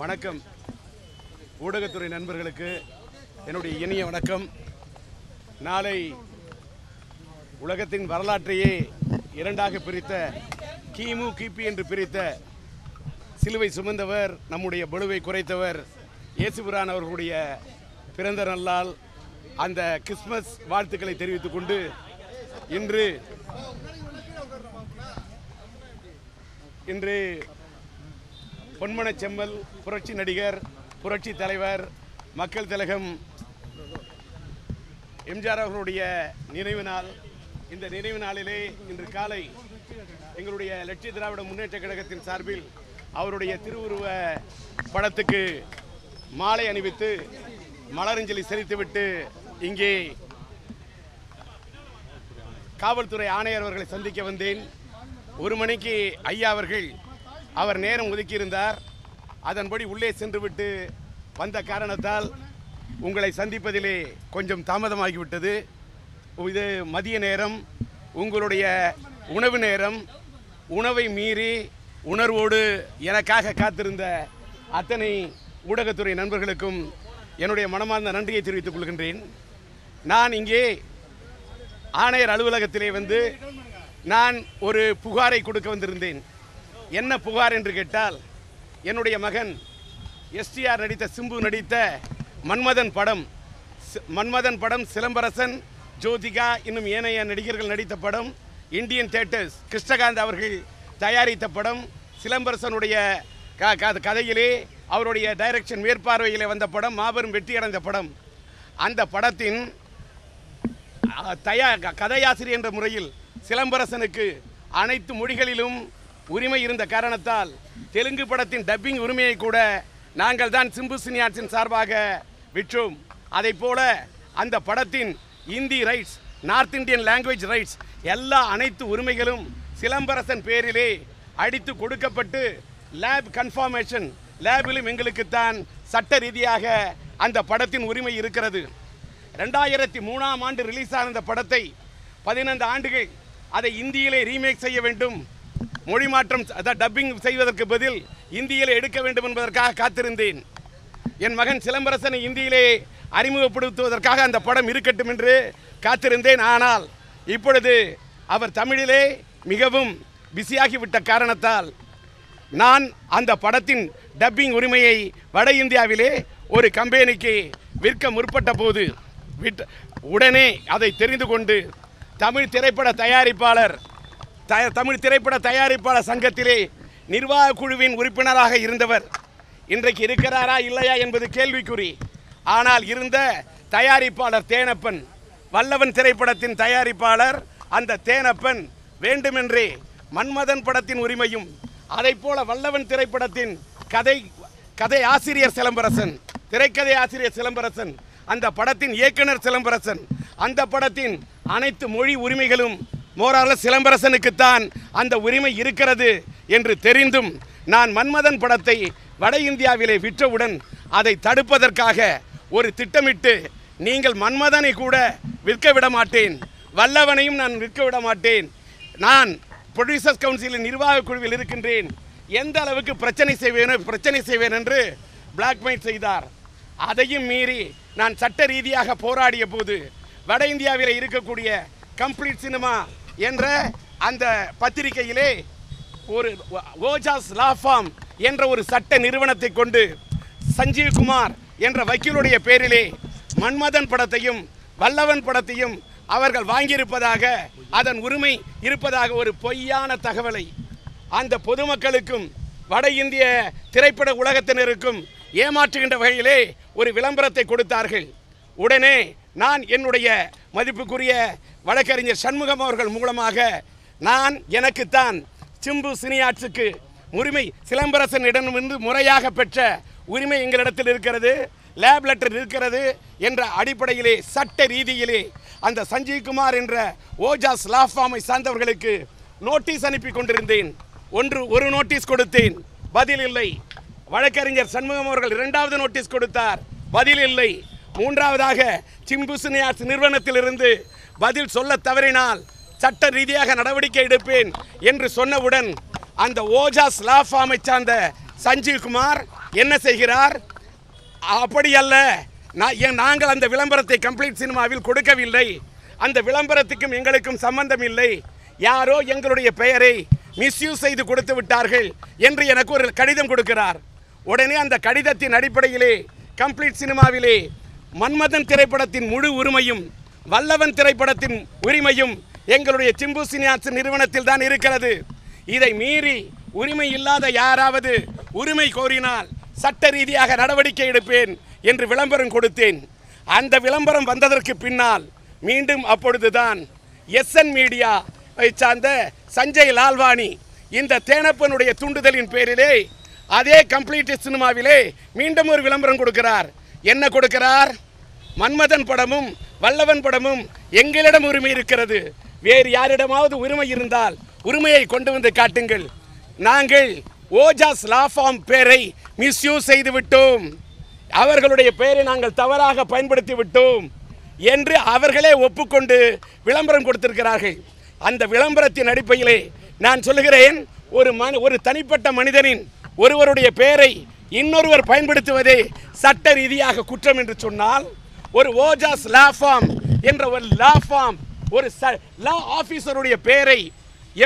வணக்கம். ஊடகத்துறை நண்பர்களுக்கு என்னுடைய இனிய வணக்கம். நாளை உலகத்தின் வரலாற்றையே இரண்டாக பிரித்த கிமு கிபி என்று பிரித்த சிலுவை சுமந்தவர், நம்முடைய பளுவை குறைத்தவர் இயேசுபிரான் அவர்களுடைய பிறந்த நல்லால் அந்த கிறிஸ்மஸ் வாழ்த்துக்களை தெரிவித்துக் கொண்டு இன்று பொன்மனச் செம்மல், புரட்சி நடிகர், புரட்சி தலைவர், மக்கள் திலகம் எம்ஜிஆர் அவர்களுடைய நினைவு நாள். இந்த நினைவு நாளிலே இன்று காலை எங்களுடைய லட்சிய திராவிட முன்னேற்ற கழகத்தின் சார்பில் அவருடைய திருவுருவ படத்துக்கு மாலை அணிவித்து மலரஞ்சலி செலுத்திவிட்டு இங்கே காவல்துறை ஆணையர் அவர்களை சந்திக்க வந்தேன். 1 மணிக்கு ஐயா அவர்கள் அவர் நேரம் ஒதுக்கியிருந்தார். அதன்படி உள்ளே சென்றுவிட்டு வந்த காரணத்தால் உங்களை சந்திப்பதிலே கொஞ்சம் தாமதமாகிவிட்டது. இது மதிய நேரம், உங்களுடைய உணவு நேரம். உணவை மீறி உணர்வோடு எனக்காக காத்திருந்த அத்தனை ஊடகத்துறை நண்பர்களுக்கும் என்னுடைய மனமார்ந்த நன்றியை தெரிவித்துக் கொள்கின்றேன். நான் இங்கே ஆணையர் அலுவலகத்திலே வந்து நான் ஒரு புகாரை கொடுக்க வந்திருந்தேன். என்ன புகார் என்று கேட்டால், என்னுடைய மகன் எஸ்டிஆர் நடித்த, சிம்பு நடித்த மன்மதன் படம், சிலம்பரசன், ஜோதிகா இன்னும் ஏனைய நடிகர்கள் நடித்த படம், இந்தியன் தியேட்டர்ஸ் கிருஷ்ணகாந்த் அவர்கள் தயாரித்த படம், சிலம்பரசனுடைய கதையிலே அவருடைய டைரக்ஷன் மேற்பார்வையிலே வந்த படம், மாபெரும் வெற்றியடைந்த படம். அந்த படத்தின் கதையாசிரியர் என்ற முறையில் சிலம்பரசனுக்கு அனைத்து மொழிகளிலும் உரிமை இருந்த காரணத்தால் தெலுங்கு படத்தின் டப்பிங் உரிமையை கூட நாங்கள் தான் சிம்பு சினியாட்சின் சார்பாக விற்றோம். அதை போல அந்த படத்தின் Hindi rights, north Indian language rights, அனைத்து உரிமைகளும் சிலம்பரசன் பேரிலே அடித்து கொடுக்கப்பட்டு லேப் கன்ஃபர்மேஷன் லேபிலும் எங்களுக்குத்தான் சட்ட ரீதியாக அந்த படத்தின் உரிமை இருக்கிறது. 2003ஆம் ஆண்டு ரிலீஸ் ஆன இந்த படத்தை 15 ஆண்டுகள் அதை இந்தியிலே ரீமேக் செய்ய வேண்டும், மொழி மாற்றம் டப்பிங் செய்வதற்கு பதில் இந்தியிலே எடுக்க வேண்டும் என்பதற்காக காத்திருந்தேன். என் மகன் சிலம்பரசனை இந்தியிலே அறிமுகப்படுத்துவதற்காக அந்த படம் இருக்கட்டும் என்று காத்திருந்தேன். ஆனால் இப்பொழுது அவர் தமிழிலே மிகவும் பிஸியாகிவிட்ட காரணத்தால் நான் அந்த படத்தின் டப்பிங் உரிமையை வட இந்தியாவிலே ஒரு கம்பெனிக்கு விற்க முற்பட்ட போது உடனே அதை தெரிந்து கொண்டு தமிழ் திரைப்பட தயாரிப்பாளர் சங்கத்திலே நிர்வாக குழுவின் உறுப்பினராக இருந்தவர் இன்றைக்கு இருக்கிறாரா இல்லையா என்பது கேள்விக்குறி. ஆனால் இருந்த தயாரிப்பாளர் தேனப்பன், வல்லவன் திரைப்படத்தின் தயாரிப்பாளர் அந்த தேனப்பன் வேண்டுமென்றே மன்மதன் படத்தின் உரிமையும், அதை போல வல்லவன் திரைப்படத்தின் கதை ஆசிரியர் சிலம்பரசன், திரைக்கதை ஆசிரியர் சிலம்பரசன், அந்த படத்தின் இயக்குனர் சிலம்பரசன், அந்த படத்தின் அனைத்து மொழி உரிமைகளும் மோரால சிலம்பரசனுக்குத்தான் அந்த உரிமை இருக்கிறது என்று தெரிந்தும் நான் மன்மதன் படத்தை வட இந்தியாவிலே விற்றவுடன் அதை தடுப்பதற்காக ஒரு திட்டமிட்டு, நீங்கள் மன்மதனை கூட விற்க விட மாட்டேன், வல்லவனையும் நான் விற்க விட மாட்டேன், நான் ப்ரொடியூசர்ஸ் கவுன்சிலின் நிர்வாக குழுவில் இருக்கின்றேன், எந்த அளவுக்கு பிரச்சனை செய்வேன் என்று பிளாக்மெயில் செய்தார். அதையும் மீறி நான் சட்ட ரீதியாக போராடிய போது வட இந்தியாவில் இருக்கக்கூடிய கம்ப்ளீட் சினிமா என்ற அந்த பத்திரிகையிலே ஒரு ஓஜாஸ் லா ஃபார்ம் என்ற ஒரு சட்ட நிறுவனத்தை கொண்டு சஞ்சீவ் குமார் என்ற வக்கீலுடைய பேரிலே மன்மதன் படத்தையும் வல்லவன் படத்தையும் அவர்கள் வாங்கியிருப்பதாக, அதன் உரிமை இருப்பதாக ஒரு பொய்யான தகவலை அந்த பொதுமக்களுக்கும் வட இந்திய திரைப்பட உலகத்தினருக்கும் ஏமாற்றுகின்ற வகையிலே ஒரு விளம்பரத்தை கொடுத்தார்கள். உடனே நான் என்னுடைய மதிப்புக்குரிய வழக்கறிஞர் சண்முகம் அவர்கள் மூலமாக எனக்குத்தான் சிம்பு சினியாட்சுக்கு உரிமை சிலம்பரசனிடமிருந்து முறையாக பெற்ற உரிமை எங்களிடத்தில் இருக்கிறது, லேப் லெட்டர் இருக்கிறது என்ற அடிப்படையிலே சட்ட ரீதியிலே அந்த சஞ்சீவ் குமார் என்ற ஓஜாஸ் லா ஃபார்மை சார்ந்தவர்களுக்கு நோட்டீஸ் அனுப்பி கொண்டிருந்தேன். ஒரு நோட்டீஸ் கொடுத்தேன், பதில் இல்லை. வழக்கறிஞர் சண்முகம் அவர்கள் 2வது நோட்டீஸ் கொடுத்தார், பதில் இல்லை. 3வதாக சிம்பு சினியாட்ஸ் நிறுவனத்திலிருந்து பதில் சொல்ல தவறினால் சட்ட ரீதியாக நடவடிக்கை எடுப்பேன் என்று சொன்னவுடன் அந்த ஓஜாஸ் லா ஃபார்மை சார்ந்த சஞ்சீவ் குமார் என்ன செய்கிறார்? அப்படி அல்ல, நாங்கள் அந்த விளம்பரத்தை கம்ப்ளீட் சினிமாவில் கொடுக்கவில்லை, அந்த விளம்பரத்துக்கும் எங்களுக்கும் சம்பந்தம் இல்லை, யாரோ எங்களுடைய பெயரை மிஸ்யூஸ் செய்து கொடுத்து விட்டார்கள் என்று எனக்கு ஒரு கடிதம் கொடுக்கிறார். உடனே அந்த கடிதத்தின் அடிப்படையிலே கம்ப்ளீட் சினிமாவிலே மன்மதன் திரைப்படத்தின் முழு உரிமையும் வல்லவன் திரைப்படத்தின் உரிமையும் எங்களுடைய சிம்பு சினிமாஸ் நிறுவனத்தில் தான் இருக்கிறது. இதை மீறி உரிமை இல்லாத யாராவது உரிமை கோரினால் சட்ட ரீதியாக நடவடிக்கை எடுப்பேன் என்று விளம்பரம் கொடுத்தேன். அந்த விளம்பரம் வந்ததற்கு பின்னால் மீண்டும் அப்பொழுதுதான் எஸ்என் மீடியா சார்ந்த சஞ்சய் லால்வானி இந்த தேனப்பனுடைய தூண்டுதலின் பேரிலே அதே கம்ப்ளீட் சினிமாவிலே மீண்டும் ஒரு விளம்பரம் கொடுக்கிறார். என்ன கொடுக்கிறார்? மன்மதன் படமும் வல்லவன் படமும் எங்களிடம் உரிமை இருக்கிறது, வேறு யாரிடமாவது உரிமை இருந்தால் உரிமையை கொண்டு வந்து காட்டுங்கள், நாங்கள் ஓஜாஸ் லா ஃபார்ம் பேரை மிஸ்யூஸ் செய்து விட்டோம், அவர்களுடைய பெயரை நாங்கள் தவறாக பயன்படுத்தி விட்டோம் என்று அவர்களே ஒப்புக்கொண்டு விளம்பரம் கொடுத்திருக்கிறார்கள். அந்த விளம்பரத்தின் அடிப்படையிலே நான் சொல்லுகிறேன், ஒரு தனிப்பட்ட மனிதனின் ஒருவருடைய பெயரை இன்னொருவர் பயன்படுத்துவதே சட்ட ரீதியாக குற்றம் என்று சொன்னால், ஒரு ஓஜாஸ் லா ஃபார்ம் என்ற ஒரு லா ஃபார்ம் ஒரு லா ஆபீசருடைய பெயரை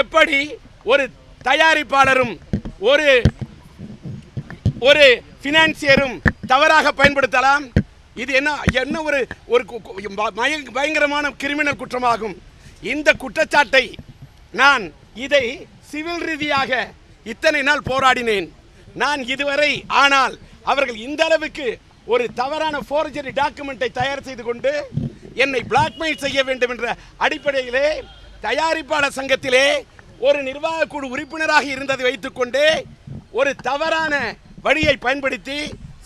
எப்படி ஒரு தயாரிப்பாளரும் ஒரு ஃபினான்சியரும் தவறாக பயன்படுத்தலாம்? இது என்ன ஒரு பயங்கரமான கிரிமினல் குற்றமாகும். இந்த குற்றச்சாட்டை நான் இதை சிவில் ரீதியாக இத்தனை நாள் போராடினேன் நான் இதுவரை. ஆனால் அவர்கள் இந்த அளவுக்கு ஒரு தவறான ஃபோர்ஜரி டாக்குமெண்ட்டை தயார் செய்து கொண்டு என்னை பிளாக்மெயில் செய்ய வேண்டும் என்ற அடிப்படையிலே தயாரிப்பாளர் சங்கத்திலே ஒரு நிர்வாக குழு உறுப்பினராக இருந்ததை வைத்துக்கொண்டே ஒரு தவறான வழியை பயன்படுத்தி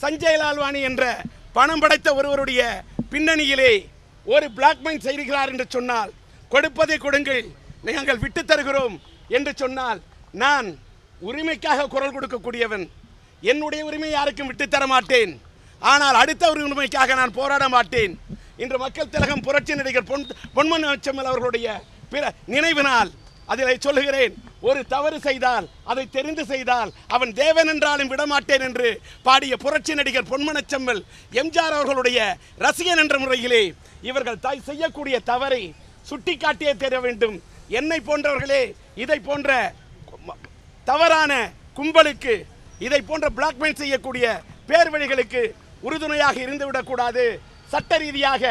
சஞ்சய் லால்வானி என்ற பணம் படைத்த ஒருவருடைய பின்னணியிலே ஒரு பிளாக்மெயில் செய்கிறார் என்று சொன்னால், கொடுப்பதை கொடுங்கள், நாங்கள் விட்டு தருகிறோம் என்று சொன்னால், நான் உரிமைக்காக குரல் கொடுக்கக்கூடியவன், என்னுடைய உரிமை யாருக்கும் விட்டு தர மாட்டேன். ஆனால் அடுத்த ஒரு உரிமைக்காக நான் போராட மாட்டேன். இன்று மக்கள் திலகம் புரட்சி நடிகர் பொன்மன செம்மல் அவர்களுடைய நினைவு நாள். அதில் சொல்லுகிறேன், ஒரு தவறு செய்தால் அதை தெரிந்து செய்தால் அவன் தேவன் என்றாலும் விடமாட்டேன் என்று பாடிய புரட்சி நடிகர் பொன்மனச்செம்மல் எம்ஜிஆர் அவர்களுடைய ரசிகன் என்ற முறையிலே இவர்கள் செய்யக்கூடிய தவறை சுட்டிக்காட்டியே தெரிய வேண்டும். என்னை போன்றவர்களே இதை போன்ற தவறான கும்பலுக்கு, இதை போன்ற பிளாக்மெயில் செய்யக்கூடிய பேர் வழிகளுக்கு உறுதுணையாக இருந்துவிடக்கூடாது. சட்ட ரீதியாக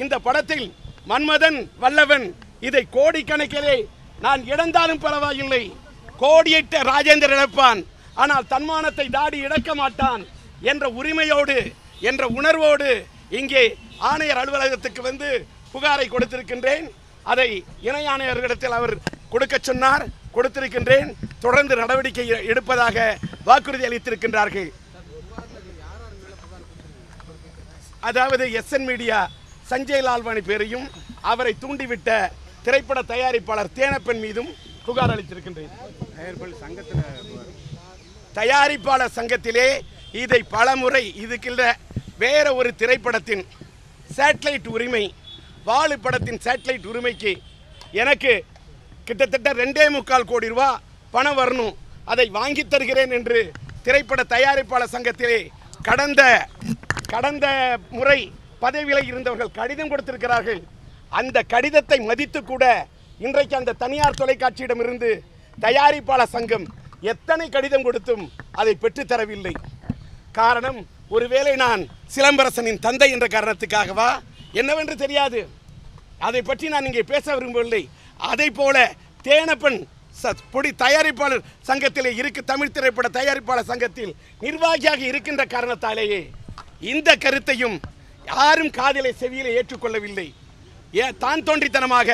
இந்த படத்தில் மன்மதன் வல்லவன் இதை கோடிக்கணக்கிலே நான் இழந்தாலும் பரவாயில்லை, கோடியிட்ட ராஜேந்திரன் இழப்பான், ஆனால் தன்மானத்தை தாடி இழக்க மாட்டான் என்ற உரிமையோடு என்ற உணர்வோடு இங்கே ஆணையர் அலுவலகத்துக்கு வந்து புகாரை கொடுத்திருக்கின்றேன். அதை இணை ஆணையர்களிடத்தில் அவர் கொடுக்க சொன்னார், கொடுத்திருக்கின்றேன். தொடர்ந்து நடவடிக்கை எடுப்பதாக வாக்குறுதி அளித்திருக்கின்றார்கள். அதாவது எஸ்என் மீடியா சஞ்சய் லால்வானி பேரையும் அவரை தூண்டிவிட்ட திரைப்பட தயாரிப்பாளர் தேனப்பன் மீதும் புகார் அளித்திருக்கின்றேன். தயாரிப்பாளர் சங்கத்திலே இதை பலமுறை இதுக்குள்ள வேற ஒரு திரைப்படத்தின் சேட்டலைட் உரிமை, வாழு படத்தின் சேட்டலைட் உரிமைக்கு எனக்கு கிட்டத்தட்ட 2.25 கோடி ரூபாய் பணம் வரணும், அதை வாங்கி தருகிறேன் என்று திரைப்பட தயாரிப்பாளர் சங்கத்திலே கடந்த முறை பதவியில் இருந்தவர்கள் கடிதம் கொடுத்திருக்கிறார்கள். அந்த கடிதத்தை மதித்து கூட இன்றைக்கு அந்த தனியார் தொலைக்காட்சியிடமிருந்து தயாரிப்பாளர் சங்கம் எத்தனை கடிதம் கொடுத்தும் அதை பெற்றுத்தரவில்லை. காரணம், ஒருவேளை நான் சிலம்பரசனின் தந்தை என்ற காரணத்துக்காகவா என்னவென்று தெரியாது. அதை பற்றி நான் இங்கே பேச விரும்பவில்லை. அதை போல தேனப்பன் பொடி தயாரிப்பாளர் சங்கத்திலே தமிழ் திரைப்பட தயாரிப்பாளர் சங்கத்தில் நிர்வாகியாக இருக்கின்ற காரணத்தாலேயே இந்த கருத்தையும் யாரும் காதிலே செவியிலே ஏற்றுக்கொள்ளவில்லை. தான் தோன்றித்தனமாக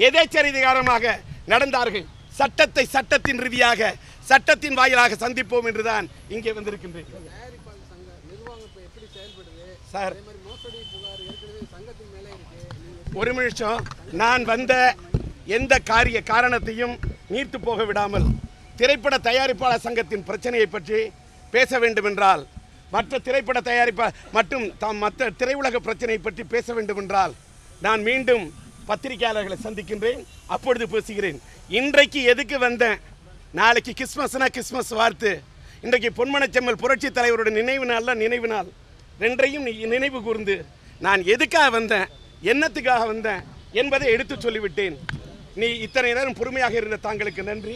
எதேச்சரிகாரமாக நடந்தார்கள். சட்டத்தை சட்டத்தின் ரீதியாக சட்டத்தின் வாயிலாக சந்திப்போம் என்றுதான் இங்கே வந்திருக்கின்றேன். சார் ஒரு நிமிஷம், நான் வந்த எந்த காரணத்தையும் நீர்த்து போக விடாமல் திரைப்பட தயாரிப்பாளர் சங்கத்தின் பிரச்சனையை பற்றி பேச வேண்டும் என்றால், மற்ற திரைப்பட தயாரிப்பாளர் மற்றும் மற்ற திரையுலக பிரச்சனையை பற்றி பேச வேண்டும் என்றால் நான் மீண்டும் பத்திரிகையாளர்களை சந்திக்கின்றேன், அப்பொழுது பேசுகிறேன். இன்றைக்கு எதுக்கு வந்தேன்? நாளைக்கு கிறிஸ்மஸ்னா கிறிஸ்மஸ் வாழ்த்து, இன்றைக்கு பொன்மனச்செம்மல் புரட்சி தலைவருடைய நினைவு நாள் ரெண்டையும் நினைவு கூர்ந்து நான் எதுக்காக வந்தேன், என்னத்துக்காக வந்தேன் என்பதை எடுத்து சொல்லிவிட்டேன். நீ இத்தனை நேரம் பொறுமையாக இருந்த தாங்களுக்கு நன்றி.